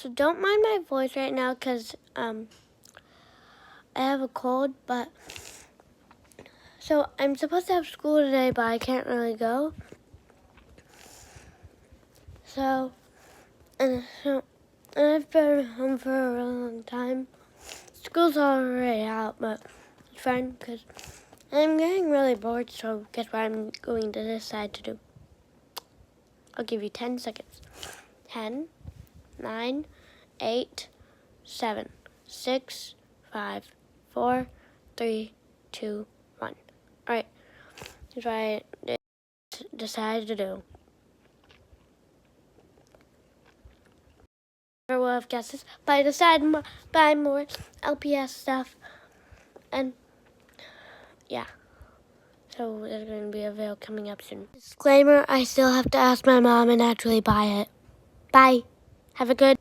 So don't mind my voice right now because I have a cold, but so I'm supposed to have school today, but I can't really go. So I've been home for a really long time. School's already out, but it's fine because I'm getting really bored, so guess what I'm going to decide to do? I'll give you 10 seconds. 10, 9, 8, 7, 6, 5, 4, 3, 2, 1. All right, here's what I decided to do. I will have guesses, but I decided to buy more LPS stuff, and yeah. So there's going to be a video coming up soon. Disclaimer, I still have to ask my mom and actually buy it. Bye. Have a good